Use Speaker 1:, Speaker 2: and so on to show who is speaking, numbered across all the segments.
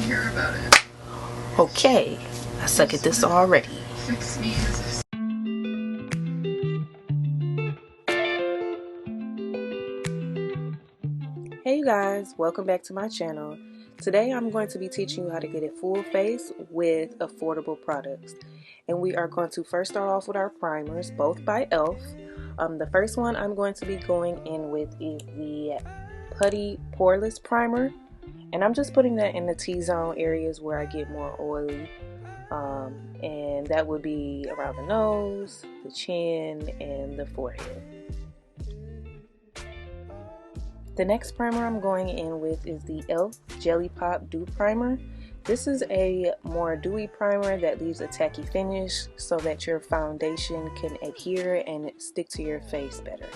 Speaker 1: hear about it.
Speaker 2: Okay, I suck at this already.
Speaker 1: Fix me.
Speaker 2: Hey you guys, welcome back to my channel. Today I'm going to be teaching you how to get a full face with affordable products. And we are going to first start off with our primers, both by e.l.f. The first one I'm going to be going in with is the Putty Poreless Primer. And I'm just putting that in the T-zone areas where I get more oily. And that would be around the nose, the chin, and the forehead. The next primer I'm going in with is the e.l.f. Jelly Pop Dew Primer. This is a more dewy primer that leaves a tacky finish so that your foundation can adhere and stick to your face better.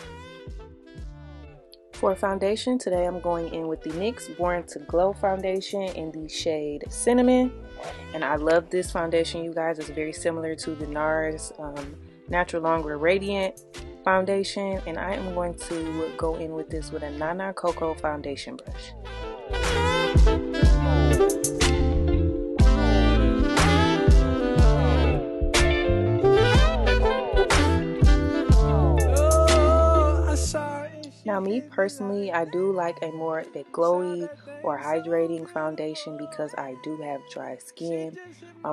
Speaker 2: For foundation, today I'm going in with the NYX Born to Glow foundation in the shade Cinnamon. And I love this foundation, you guys. It's very similar to the NARS Natural Longwear Radiant foundation. And I am going to go in with this with a xoxo foundation brush. Now me personally, I do like a more glowy or hydrating foundation because I do have dry skin.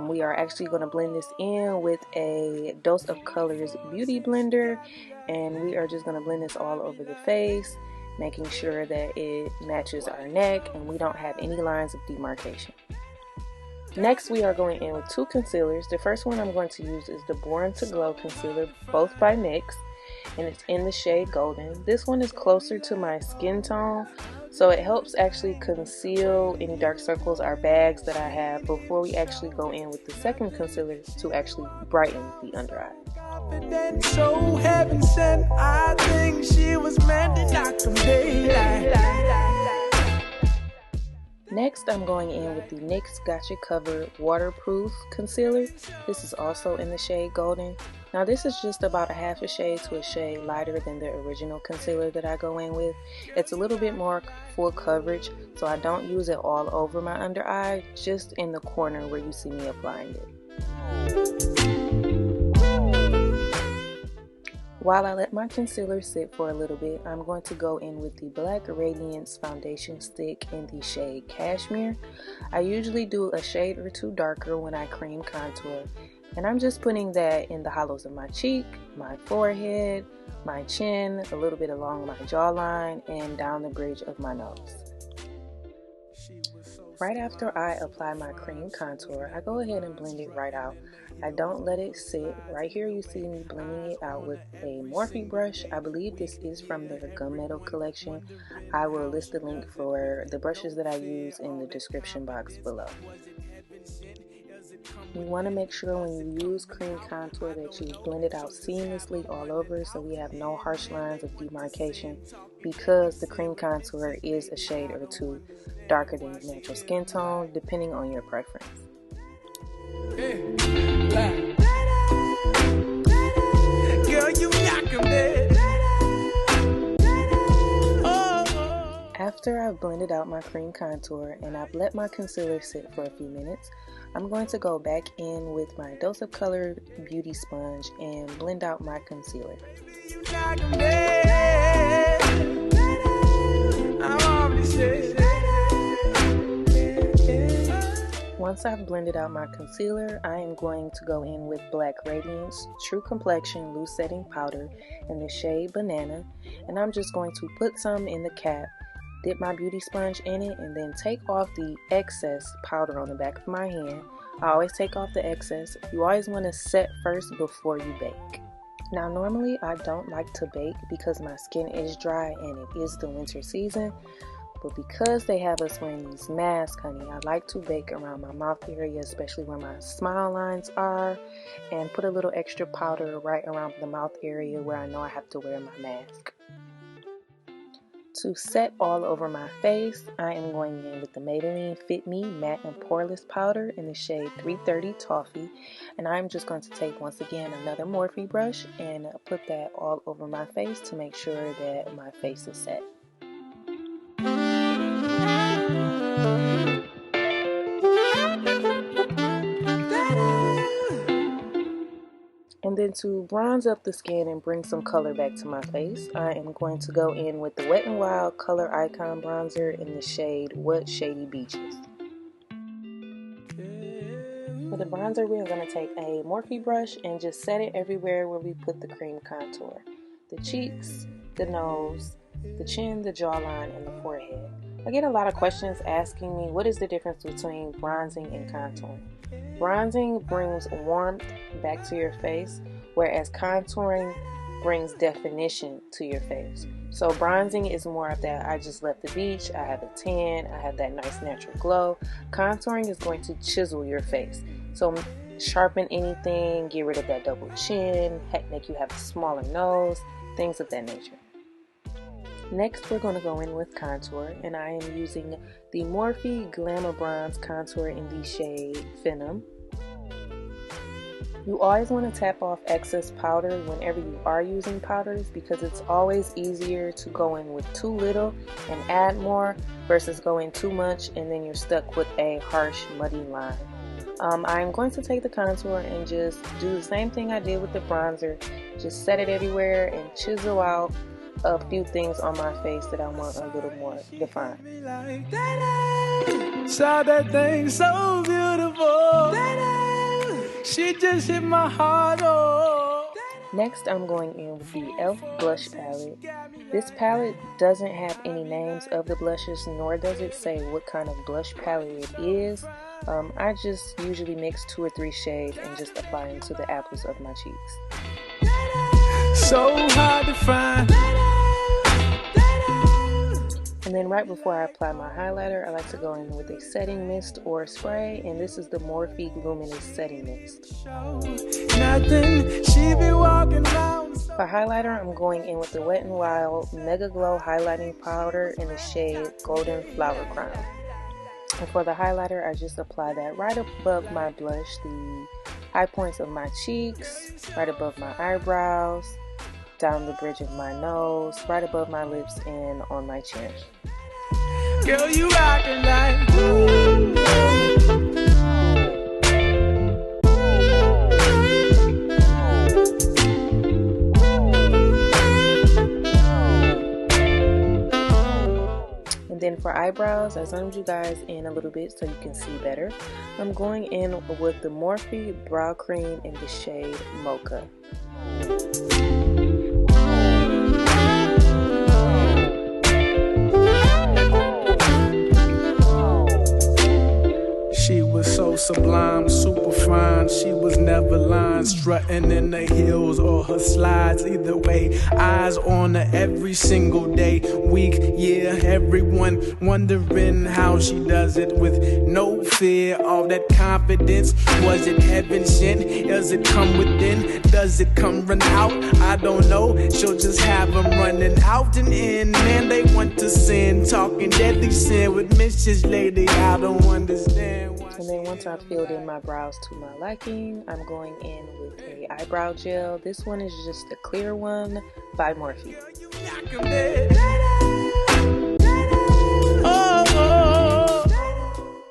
Speaker 2: We are actually going to blend this in with a Dose of Colors beauty blender, and we are just going to blend this all over the face, making sure that it matches our neck and we don't have any lines of demarcation. Next, we are going in with two concealers. The first one I'm going to use is the Born to Glow concealer, both by NYX. And it's in the shade Golden. This one is closer to my skin tone, so it helps actually conceal any dark circles or bags that I have before we actually go in with the second concealer to actually brighten the under eye. So heaven sent, I think she was meant to knock them daylight. Next, I'm going in with the NYX Gotcha Cover Waterproof Concealer. This is also in the shade Golden. Now this is just about a half a shade to a shade lighter than the original concealer that I go in with. It's a little bit more full coverage, so I don't use it all over my under eye, just in the corner where you see me applying it. While I let my concealer sit for a little bit, I'm going to go in with the Black Radiance Foundation Stick in the shade Cashmere. I usually do a shade or two darker when I cream contour, and I'm just putting that in the hollows of my cheek, my forehead, my chin, a little bit along my jawline, and down the bridge of my nose. Right after I apply my cream contour, I go ahead and blend it right out. I don't let it sit. Right here you see me blending it out with a Morphe brush. I believe this is from their Gunmetal collection. I will list the link for the brushes that I use in the description box below. You want to make sure when you use cream contour that you blend it out seamlessly all over so we have no harsh lines of demarcation, because the cream contour is a shade or two darker than your natural skin tone depending on your preference. After I've blended out my cream contour and I've let my concealer sit for a few minutes, I'm going to go back in with my Dose of Color beauty sponge and blend out my concealer. Once I've blended out my concealer, I am going to go in with Black Radiance True Complexion Loose Setting Powder in the shade Banana, and I'm just going to put some in the cap, dip my beauty sponge in it, and then take off the excess powder on the back of my hand. I always take off the excess. You always want to set first before you bake. Now normally I don't like to bake because my skin is dry and it is the winter season. But because they have us wearing these masks, honey, I like to bake around my mouth area, especially where my smile lines are, and put a little extra powder right around the mouth area where I know I have to wear my mask. To set all over my face, I am going in with the Maybelline Fit Me Matte and Poreless Powder in the shade 330 Toffee, and I'm just going to take once again another Morphe brush and put that all over my face to make sure that my face is set. then to bronze up the skin and bring some color back to my face, I am going to go in with the Wet n Wild Color Icon Bronzer in the shade What Shady Beaches. For the bronzer, we're going to take a Morphe brush and just set it everywhere where we put the cream contour. The cheeks, the nose, the chin, the jawline, and the forehead. I get a lot of questions asking me what is the difference between bronzing and contouring. Bronzing brings warmth back to your face, whereas contouring brings definition to your face. So bronzing is more of that, I just left the beach, I have a tan, I have that nice natural glow. Contouring is going to chisel your face. So sharpen anything, get rid of that double chin, make you have a smaller nose, things of that nature. Next, we're going to go in with contour, and I am using the Morphe Glamour Bronze Contour in the shade Phenom. You always want to tap off excess powder whenever you are using powders, because it's always easier to go in with too little and add more versus go in too much and then you're stuck with a harsh, muddy line. I'm going to take the contour and just do the same thing I did with the bronzer. Just set it everywhere and chisel out a few things on my face that I want a little more defined.
Speaker 1: Saw that thing so beautiful. She just hit my heart. Oh.
Speaker 2: Next, I'm going in with the e.l.f. blush palette. This palette doesn't have any names of the blushes, nor does it say what kind of blush palette it is. I just usually mix 2 or 3 shades and just apply them to the apples of my cheeks.
Speaker 1: So hard to find.
Speaker 2: And then right before I apply my highlighter, I like to go in with a setting mist or spray, and this is the Morphe Luminous Setting Mist.
Speaker 1: Nothing, she be walking around.
Speaker 2: For highlighter, I'm going in with the Wet n Wild Mega Glow Highlighting Powder in the shade Golden Flower Crown. And for the highlighter, I just apply that right above my blush, the high points of my cheeks, right above my eyebrows, down the bridge of my nose, right above my lips, and on my chin.
Speaker 1: Girl, you rockin' like
Speaker 2: And then for eyebrows, I zoomed you guys in a little bit so you can see better. I'm going in with the Morphe Brow Cream in the shade Mocha.
Speaker 1: she was so sublime, super fine. She was never lying, strutting in the heels or her slides. Either way, eyes on her every single day, week, year. Everyone wondering how she does it with no fear. All that confidence, was it heaven sent? Does it come within? Does it come run out? I don't know. She'll just have them running out and in. Man, they want to sin, talking deadly sin with Mrs. Lady. I don't understand.
Speaker 2: And then once I've filled in my brows to my liking, I'm going in with a eyebrow gel. This one is just a clear one by Morphe.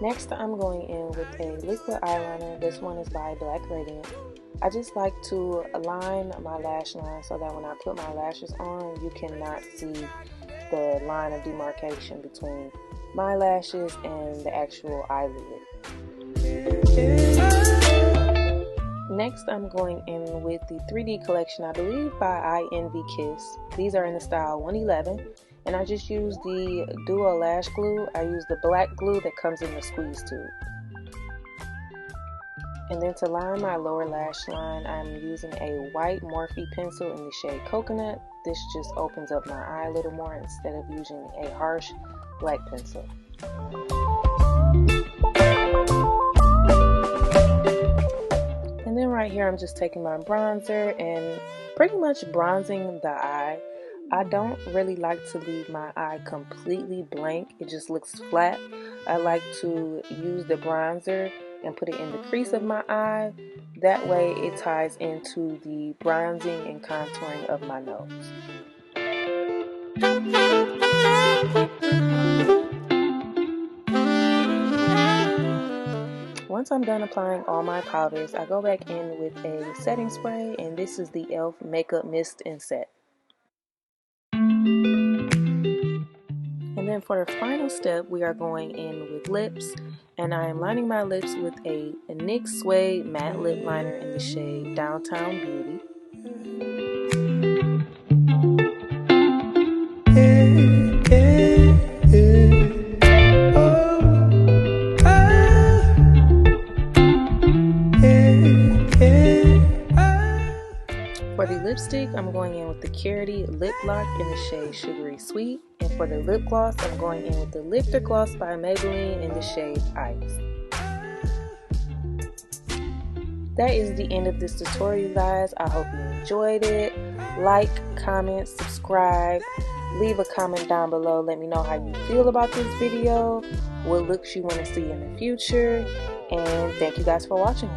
Speaker 2: Next, I'm going in with a liquid eyeliner. This one is by Black Radiant. I just like to align my lash line so that when I put my lashes on, you cannot see the line of demarcation between my lashes and the actual eyelid. Next, I'm going in with the 3D collection, I believe by I Envy Kiss. These are in the style 111, and I just use the Duo Lash Glue. I use the black glue that comes in the squeeze tube. And then to line my lower lash line, I'm using a white Morphe pencil in the shade Coconut. This just opens up my eye a little more instead of using a harsh black pencil. And then right here, I'm just taking my bronzer and pretty much bronzing the eye. I don't really like to leave my eye completely blank. It just looks flat. I like to use the bronzer and put it in the crease of my eye. That way it ties into the bronzing and contouring of my nose. Once I'm done applying all my powders, I go back in with a setting spray, and this is the e.l.f. Makeup Mist and Set. And then for the final step, we are going in with lips, and I am lining my lips with a NYX Suede Matte Lip Liner in the shade Downtown Beauty. For the lipstick, I'm going in with the Carity Lip Lock in the shade Sugary Sweet. And for the lip gloss, I'm going in with the Lifter Gloss by Maybelline in the shade Ice. That is the end of this tutorial, guys. I hope you enjoyed it. Like, comment, subscribe. Leave a comment down below. Let me know how you feel about this video, what looks you want to see in the future. And thank you guys for watching.